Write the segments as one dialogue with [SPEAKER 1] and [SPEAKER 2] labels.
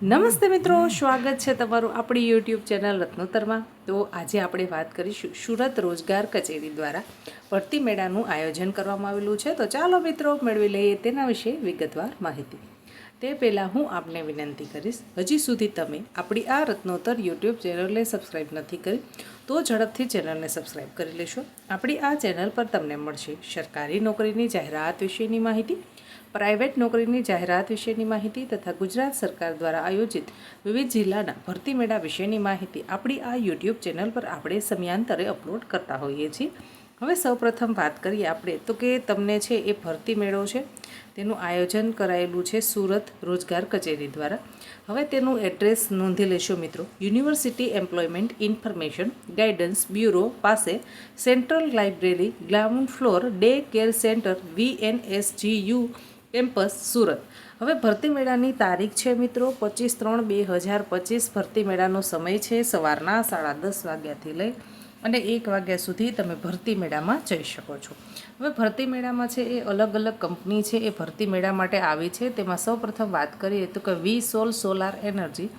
[SPEAKER 1] નમસ્તે મિત્રો, સ્વાગત છે તમારું આપણી યુટ્યુબ ચેનલ રત્નોત્તરમાં। તો આજે આપણે વાત કરીશું સુરત રોજગાર કચેરી દ્વારા ભરતી મેળાનું આયોજન કરવામાં આવેલું છે। તો ચાલો મિત્રો મેળવી લઈએ તેના વિશે વિગતવાર માહિતી। તે પહેલાં હું આપને વિનંતી કરીશ, હજી સુધી તમે આપણી આ રત્નોત્તર યુટ્યુબ ચેનલને સબસ્ક્રાઈબ નથી કરી તો ઝડપથી ચેનલને સબસ્ક્રાઈબ કરી લેશો। આપણી આ ચેનલ પર તમને મળશે સરકારી નોકરીની જાહેરાત વિશેની માહિતી, પ્રાઇવેટ નોકરીની જાહેરાત વિશેની માહિતી તથા ગુજરાત સરકાર દ્વારા આયોજિત વિવિધ જિલ્લાના ભરતી મેળા વિશેની માહિતી આપણી આ યુટ્યુબ ચેનલ પર આપણે સમયાંતરે અપલોડ કરતા હોઈએ છીએ। હવે સૌપ્રથમ વાત કરીએ આપણે તો કે તમને છે એ ભરતી મેળો છે તેનું આયોજન કરાયેલું છે સુરત રોજગાર કચેરી દ્વારા। હવે તેનું એડ્રેસ નોંધી લેશો મિત્રો। University employment information guidance bureau પાસે, central library, ground floor, day care centre, VNSGU campus Surat. હવે ભરતી મેળાની તારીખ છે મિત્રો 25/3/2025। ભરતી મેળાનો સમય છે સવારના 10:30 વાગ્યાથી લઈ અને 1 વાગ્યા સુધી તમે ભરતી મેળામાં જઈ શકો છો। હવે ભરતી મેળામાં છે એ અલગ અલગ કંપની છે એ ભરતી મેળા માટે આવી છે। તેમાં સૌપ્રથમ વાત કરીએ તો કે વી-સોલ સોલાર એનર્જી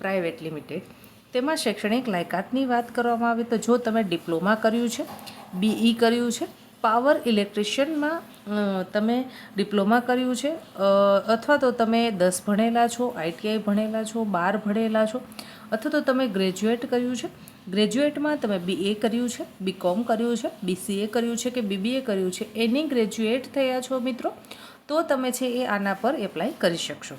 [SPEAKER 1] પ્રાઇવેટ લિમિટેડ। તેમાં શૈક્ષણિક લાયકાતની વાત કરવામાં આવે તો જો તમે ડિપ્લોમા કર્યું છે, BE કર્યું છે, પાવર ઇલેક્ટ્રિશિયનમાં તમે ડિપ્લોમા કર્યું છે અથવા તો તમે 10 ભણેલા છો, ITI ભણેલા છો, 12 ભણેલા છો અથવા તો તમે ગ્રેજ્યુએટ કર્યું છે, ગ્રેજ્યુએટમાં તમે BA કર્યું છે, BCom કર્યું છે, BCA કર્યું છે કે BBA કર્યું છે, એની ગ્રેજ્યુએટ થયા છો મિત્રો તો તમે છે એ આના પર એપ્લાય કરી શકશો।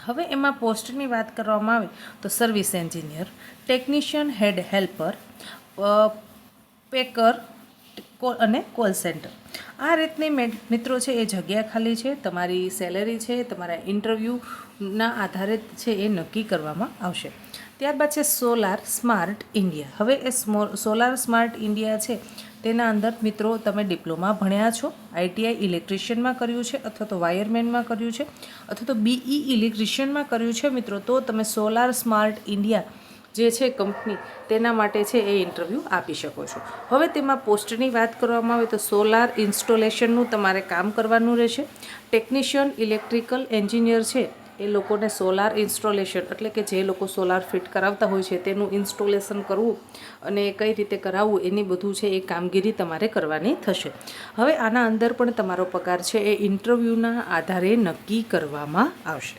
[SPEAKER 1] હવે એમાં પોસ્ટની વાત કરવામાં આવે તો સર્વિસ એન્જિનિયર, ટેકનિશિયન, હેડ હેલ્પર, પેકર અને કોલ સેન્ટર, આ રીતની મિત્રો છે એ જગ્યા ખાલી છે। તમારી સેલેરી છે તમારા ઇન્ટરવ્યૂના આધારે છે એ નક્કી કરવામાં આવશે। ત્યારબાદ છે સોલાર સ્માર્ટ ઇન્ડિયા। હવે એ સોલાર સ્માર્ટ ઇન્ડિયા છે તેના અંદર મિત્રો તમે ડિપ્લોમા ભણ્યા છો, ITI ઇલેક્ટ્રિશિયનમાં કર્યું છે અથવા તો વાયરમેનમાં કર્યું છે અથવા તો BE ઇલેક્ટ્રિશિયનમાં કર્યું છે મિત્રો તો તમે સોલાર સ્માર્ટ ઇન્ડિયા જે છે કંપની તેના માટે છે એ ઇન્ટરવ્યૂ આપી શકો છો। હવે તેમાં પોસ્ટની વાત કરવામાં આવે તો સોલાર ઇન્સ્ટોલેશનનું તમારે કામ કરવાનું રહેશે। ટેકનિશિયન ઇલેક્ટ્રિકલ એન્જિનિયર છે એ લોકોને સોલાર ઇન્સ્ટોલેશન એટલે કે જે લોકો સોલાર ફિટ કરાવતા હોય છે તેનું ઇન્સ્ટોલેશન કરવું અને કઈ રીતે કરાવવું એની બધું છે એ કામગીરી તમારે કરવાની થશે। હવે આના અંદર પણ તમારો પગાર છે એ ઇન્ટરવ્યૂના આધારે નક્કી કરવામાં આવશે।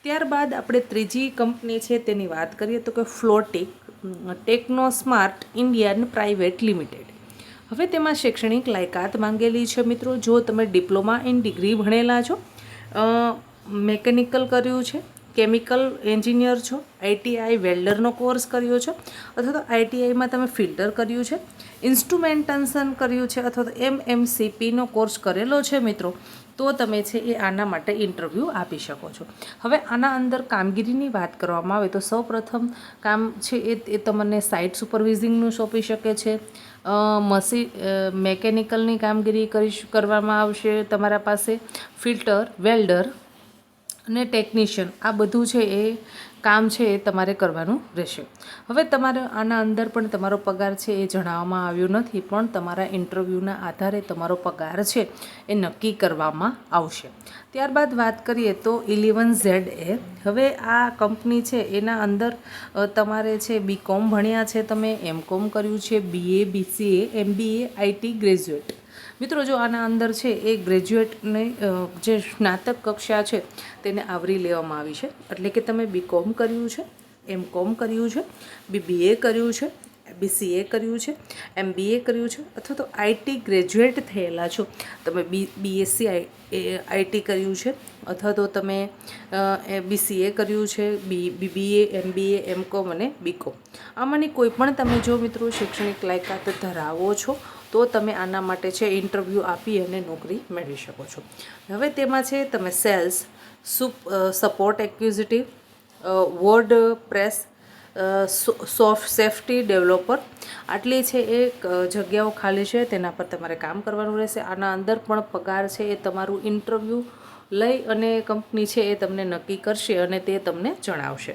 [SPEAKER 1] ત્યારબાદ આપણે ત્રીજી કંપની છે તેની વાત કરીએ તો કે Flotic Techno Smart Indian Private Limited. હવે તેમાં શૈક્ષણિક લાયકાત માંગેલી છે મિત્રો। જો તમે ડિપ્લોમા ઇન ડિગ્રી ભણેલા છો, મેકેનિકલ કર્યું છે, કેમિકલ એન્જિનિયર છો, ITI વેલ્ડરનો કોર્સ કર્યો છે અથવા તો ITIમાં તમે ફિલ્ટર કર્યું છે, ઇન્સ્ટ્રુમેન્ટેશન કર્યું છે અથવા તો MMCPનો કોર્સ કરેલો છે મિત્રો તો તમે છે એ આના માટે ઇન્ટરવ્યૂ આપી શકો છો। હવે આના અંદર કામગીરીની વાત કરવામાં આવે તો સૌપ્રથમ કામ છે એ તમને સાઇટ સુપરવિઝિંગનું સોંપી શકે છે, મેકેનિકલની કામગીરી કરવામાં આવશે તમારા પાસે, ફિલ્ટર, વેલ્ડર અને ટેકનિશિયન આ બધું છે એ કામ છે એ તમારે કરવાનું રહેશે। હવે તમારે આના અંદર પણ તમારો પગાર છે એ જણાવવામાં આવ્યો નથી પણ તમારા ઇન્ટરવ્યૂના આધારે તમારો પગાર છે એ નક્કી કરવામાં આવશે। ત્યારબાદ વાત કરીએ તો 11ZA। હવે આ કંપની છે એના અંદર તમારે છે BCom ભણ્યા છે, તમે MCom કર્યું છે, BA, BCA, MBA, IT graduate મિત્રો જો આના અંદર છે એ ગ્રેજ્યુએટને જે સ્નાતક કક્ષા છે તેને આવરી લેવામાં આવી છે એટલે કે તમે BCom કર્યું છે, MCom કર્યું છે, BBA કર્યું છે, BCA કર્યું છે, MBA કર્યું છે અથવા તો IT ગ્રેજ્યુએટ થયેલા છો, તમે BSc IT કર્યું છે અથવા તો તમે BCA કર્યું છે, BBA, MBA, MCom અને BCom આમાંની કોઈ પણ તમે જો મિત્રો શૈક્ષણિક લાયકાત ધરાવો છો તો તમે આના માટે છે ઇન્ટરવ્યૂ આપી અને નોકરી મેળવી શકો છો। હવે તેમાં છે તમે sales, support executive, WordPress, soft safety developer આટલી છે એ જગ્યાઓ ખાલી છે તેના પર તમારે કામ કરવાનું રહેશે। આના અંદર પણ પગાર છે એ તમારું ઇન્ટરવ્યૂ લઈ અને કંપની છે એ તમને નક્કી કરશે અને તે તમને જણાવશે।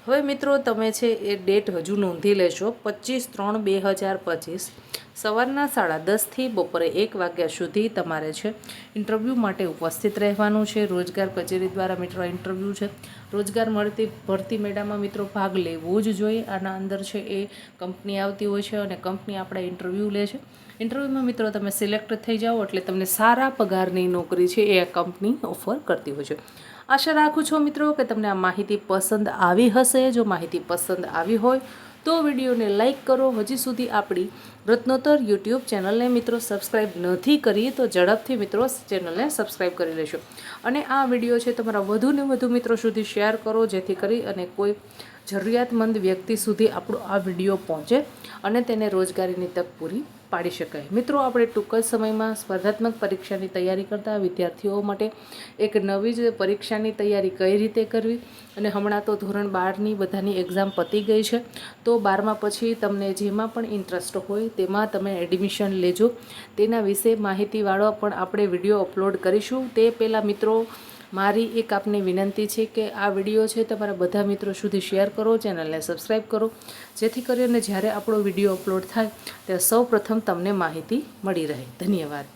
[SPEAKER 1] હવે મિત્રો તમે છે એ ડેટ હજુ નોંધી લેશો 25/3/2025। સવારના 10:30 થી બપોરે 1 વાગ્યા સુધી તમારે છે ઇન્ટરવ્યૂ માટે ઉપસ્થિત રહેવાનું છે। રોજગાર કચેરી દ્વારા મિત્રો ઇન્ટરવ્યૂ છે। રોજગાર મળતી ભરતી મેળામાં મિત્રો ભાગ લેવો જ જોઈએ। આના અંદર છે એ કંપની આવતી હોય છે અને કંપની આપણે ઇન્ટરવ્યૂ લે છે। ઇન્ટરવ્યૂમાં મિત્રો તમે સિલેક્ટ થઈ જાઓ એટલે તમને સારા પગારની નોકરી છે એ કંપની ઓફર કરતી હોય છે। આશા રાખું છું મિત્રો કે તમને આ માહિતી પસંદ આવી હશે। જો માહિતી પસંદ આવી હોય તો વિડીયોને લાઈક કરો। હજી સુધી આપણી રત્નોત્તર યુટ્યુબ ચેનલને મિત્રો સબસ્ક્રાઈબ નથી કરી તો ઝડપથી મિત્રો ચેનલને સબસ્ક્રાઈબ કરી લેશો અને આ વિડીયો છે તમારા વધુને વધુ મિત્રો સુધી શેર કરો જેથી કરી અને કોઈ જરૂરિયાતમંદ વ્યક્તિ સુધી આપણો આ વિડીયો પહોંચે અને તેને રોજગારીની તક પૂરી પાડી શકાય। મિત્રો આપણે ટૂંક જ સમયમાં સ્પર્ધાત્મક પરીક્ષાની તૈયારી કરતા વિદ્યાર્થીઓ માટે એક નવી જ પરીક્ષાની તૈયારી કઈ રીતે કરવી અને હમણાં તો ધોરણ 12ની બધાની એક્ઝામ પતી ગઈ છે તો 12મા પછી તમને જેમાં પણ ઇન્ટરેસ્ટ હોય તેમાં તમે એડમિશન લેજો। તેના વિશે માહિતીવાળો પણ આપણે વિડીયો અપલોડ કરીશું। તે પહેલાં મિત્રો મારી એક આપને વિનંતી છે કે આ વિડીયો છે તમારા બધા મિત્રો સુધી શેર કરો, ચેનલને સબસ્ક્રાઈબ કરો જેથી કરીને જ્યારે આપણો વિડીયો અપલોડ થાય ત્યારે સૌ પ્રથમ તમને માહિતી મળી રહે। ધન્યવાદ।